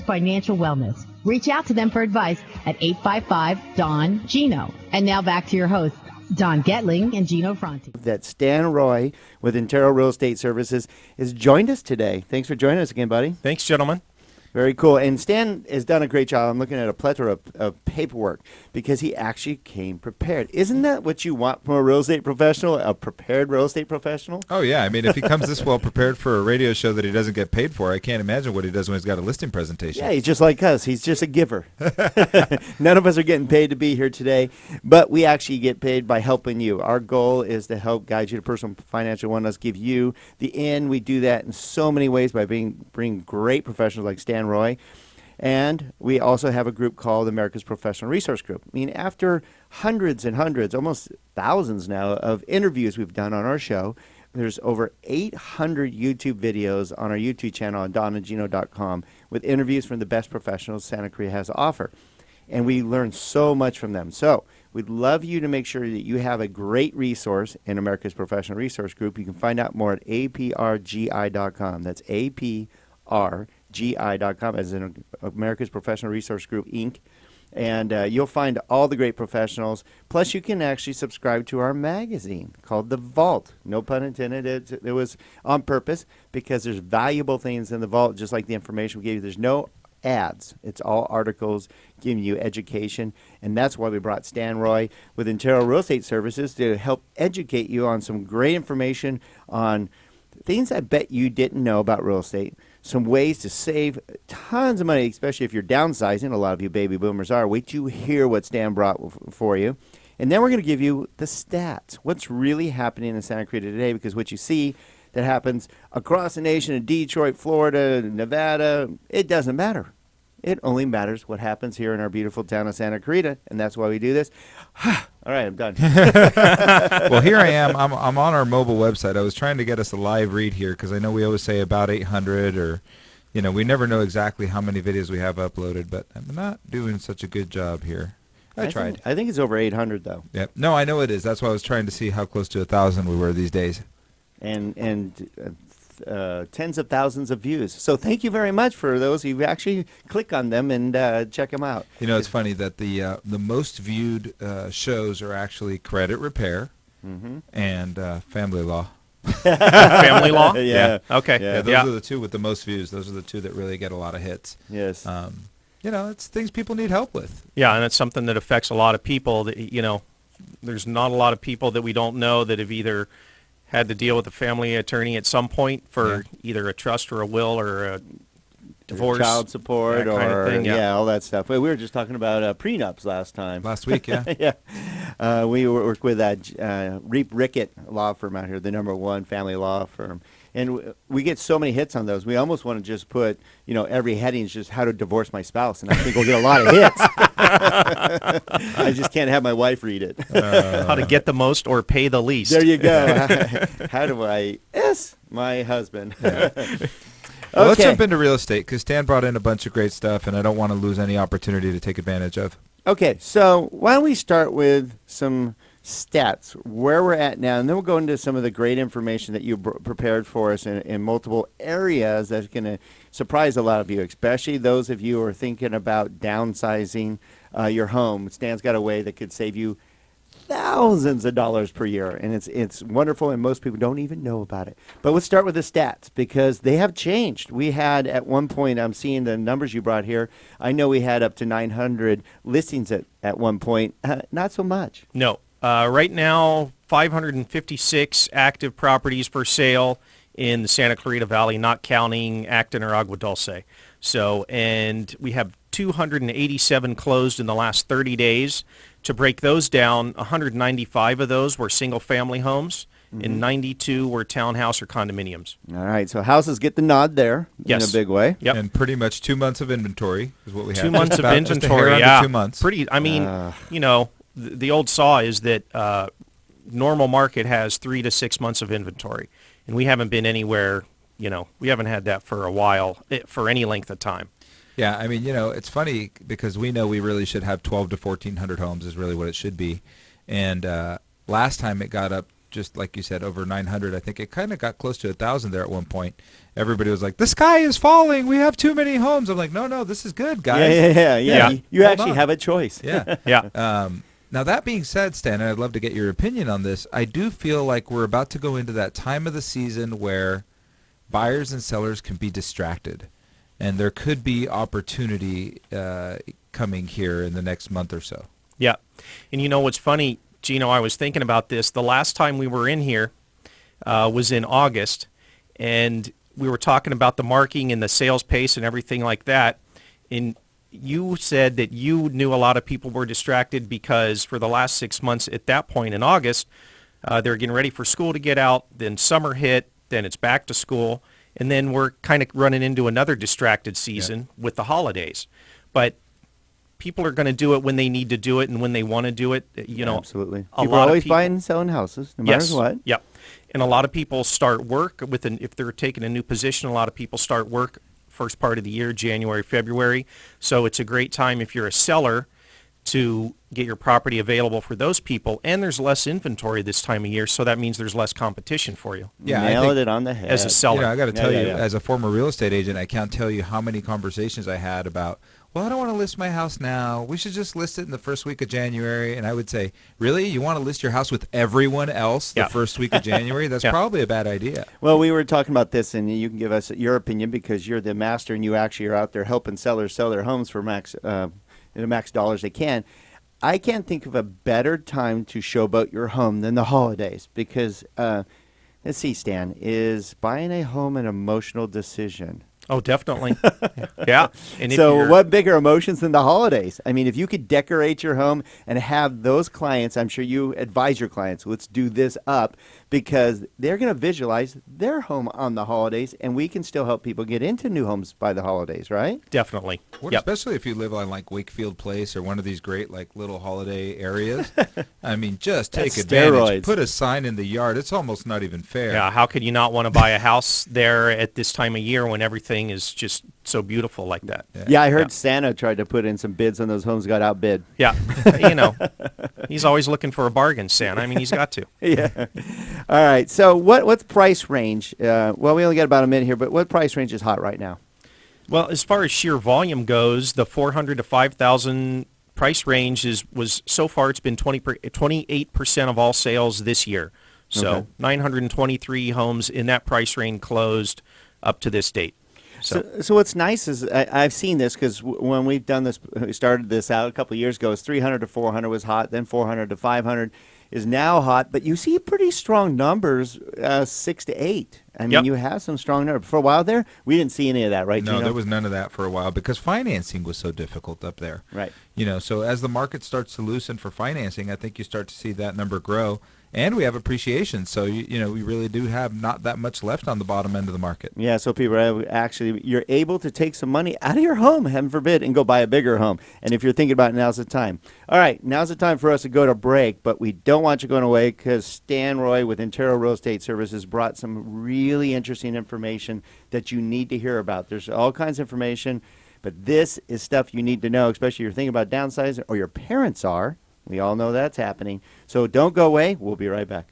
Financial wellness. Reach out to them for advice at 855-DON-GINO. And now back to your hosts, Don Getling and Gino Franti. That Stan Roy with Intero Real Estate Services has joined us today. Thanks for joining us again, buddy. Thanks, gentlemen. Very cool. And Stan has done a great job. I'm looking at a plethora of paperwork because he actually came prepared. Isn't that what you want from a real estate professional, a prepared real estate professional? Oh, yeah. I mean, if he comes this well prepared for a radio show that he doesn't get paid for, I can't imagine what he does when he's got a listing presentation. Yeah, he's just like us. He's just a giver. None of us are getting paid to be here today, but we actually get paid by helping you. Our goal is to help guide you to personal financial wellness, give you the in. We do that in so many ways by bringing great professionals like Stan Roy. And we also have a group called America's Professional Resource Group. I mean, after hundreds and hundreds, almost thousands now, of interviews we've done on our show, there's over 800 YouTube videos on our YouTube channel on donandgino.com with interviews from the best professionals Santa Cruz has to offer. And we learn so much from them. So we'd love you to make sure that you have a great resource in America's Professional Resource Group. You can find out more at aprgi.com. That's aprgi.com, as in America's Professional Resource Group, Inc. And you'll find all the great professionals. Plus, you can actually subscribe to our magazine called The Vault. No pun intended. It was on purpose because there's valuable things in The Vault, just like the information we gave you. There's no ads. It's all articles giving you education. And that's why we brought Stan Roy with Intero Real Estate Services to help educate you on some great information on things I bet you didn't know about real estate. Some ways to save tons of money, especially if you're downsizing. A lot of you baby boomers are. Wait till you hear what Stan brought for you. And then we're going to give you the stats. What's really happening in Santa Cruz today? Because what you see that happens across the nation in Detroit, Florida, Nevada, it doesn't matter. It only matters what happens here in our beautiful town of Santa Cruz, and that's why we do this. All right, I'm done. Well, here I am. I'm on our mobile website. I was trying to get us a live read here because I know we always say about 800 or, we never know exactly how many videos we have uploaded, but I'm not doing such a good job here. I tried. I think it's over 800, though. Yep. No, I know it is. That's why I was trying to see how close to 1,000 we were these days. And tens of thousands of views. So thank you very much for those. You actually click on them and check them out. It's funny that the most viewed shows are actually credit repair and family law. Family law? Yeah. Okay. Yeah, those are the two with the most views. Those are the two that really get a lot of hits. Yes. It's things people need help with. Yeah, and it's something that affects a lot of people. That, there's not a lot of people that we don't know that have either had to deal with a family attorney at some point for either a trust or a will or a divorce. Child support or, kind of thing, all that stuff. We were just talking about prenups last week, yeah. Yeah. We work with Reap Rickett law firm out here, the #1 family law firm. And we get so many hits on those. We almost want to just put, every heading is just how to divorce my spouse. And I think we'll get a lot of hits. I just can't have my wife read it. How to get the most or pay the least. There you go. How do I my husband? Yeah. Well, let's jump into real estate because Stan brought in a bunch of great stuff, and I don't want to lose any opportunity to take advantage of. Okay, so why don't we start with some stats, where we're at now, and then we'll go into some of the great information that you prepared for us in multiple areas that's going to surprise a lot of you, especially those of you who are thinking about downsizing your home. Stan's got a way that could save you thousands of dollars per year, and it's wonderful, and most people don't even know about it. But let's start with the stats because they have changed. We had at one point, I'm seeing the numbers you brought here, I know we had up to 900 listings at one point. Not so much. No. Right now, 556 active properties for sale in the Santa Clarita Valley, not counting Acton or Agua Dulce. So, and we have 287 closed in the last 30 days. To break those down, 195 of those were single-family homes, and 92 were townhouse or condominiums. All right, so houses get the nod there in a big way. Yep. And pretty much 2 months of inventory is what we have. 2 months of inventory, just 2 months. Pretty. I mean, the old saw is that normal market has 3 to 6 months of inventory, and we haven't been anywhere. We haven't had that for a while, for any length of time. Yeah, I mean, it's funny because we know we really should have 12 to 1,400 homes is really what it should be. And last time it got up just like you said, over 900. I think it kind of got close to 1,000 there at one point. Everybody was like, the sky is falling. We have too many homes. I'm like, no, this is good, guys. Yeah. You Hold actually on. have a choice. Yeah. Yeah. Now, that being said, Stan, and I'd love to get your opinion on this, I do feel like we're about to go into that time of the season where buyers and sellers can be distracted, and there could be opportunity coming here in the next month or so. Yeah. And you know what's funny, Gino, I was thinking about this. The last time we were in here was in August, and we were talking about the marketing and the sales pace and everything like that. And you said that you knew a lot of people were distracted because for the last 6 months at that point in August, they were getting ready for school to get out, then summer hit, then it's back to school, and then we're kind of running into another distracted season with the holidays. But people are going to do it when they need to do it and when they want to do it. You know, Absolutely. a People lot are of always people- buying and selling houses, no matter what. Yep. And a lot of people start work if they're taking a new position. A lot of people start work first part of the year, January, February. So it's a great time if you're a seller to get your property available for those people. And there's less inventory this time of year, so that means there's less competition for you Yeah, I Nailed think- it on the head. as a seller. I got to tell you, yeah. as a former real estate agent, I can't tell you how many conversations I had about, well, I don't want to list my house now. We should just list it in the first week of January. And I would say, really? You want to list your house with everyone else the Yeah. first week of January? That's Yeah. probably a bad idea. Well, we were talking about this, and you can give us your opinion because you're the master, and you actually are out there helping sellers sell their homes for the max dollars they can. I can't think of a better time to showboat your home than the holidays because, let's see, Stan, is buying a home an emotional decision? Oh, definitely. Yeah. And if So you're- what bigger emotions than the holidays? I mean, if you could decorate your home and have those clients, I'm sure you advise your clients, let's do this up because they're going to visualize their home on the holidays, and we can still help people get into new homes by the holidays, right? Definitely. Well, Yep. especially if you live on like Wakefield Place or one of these great like little holiday areas. I mean, just take That's advantage. steroids. Put a sign in the yard. It's almost not even fair. Yeah, how could you not want to buy a house there at this time of year when everything is just so beautiful like that? Yeah, I heard Yeah. Santa tried to put in some bids on those homes, got outbid. Yeah. You know, he's always looking for a bargain, Santa. I mean, he's got to. Yeah. All right. So what's price range? Well, we only got about a minute here, but what price range is hot right now? Well, as far as sheer volume goes, the 400 to 5,000 price range was so far it's been 28% of all sales this year. So Okay. 923 homes in that price range closed up to this date. So what's nice is I've seen this because when we've done this, we started this out a couple of years ago. It's 300 to 400 was hot, then 400 to 500 is now hot. But you see pretty strong numbers, 6 to 8. I mean, Yep. you have some strong numbers. For a while there, we didn't see any of that, right? No, Gino? there was none of that for a while because financing was so difficult up there. Right. You know, so as the market starts to loosen for financing, I think you start to see that number grow. And we have appreciation. So, you know, we really do have not that much left on the bottom end of the market. Yeah, so people are actually, you're able to take some money out of your home, heaven forbid, and go buy a bigger home. And if you're thinking about it, now's the time. All right, now's the time for us to go to break, but we don't want you going away because Stan Roy with Intero Real Estate Services brought some really interesting information that you need to hear about. There's all kinds of information, but this is stuff you need to know, especially if you're thinking about downsizing or your parents are. We all know that's happening. So don't go away. We'll be right back.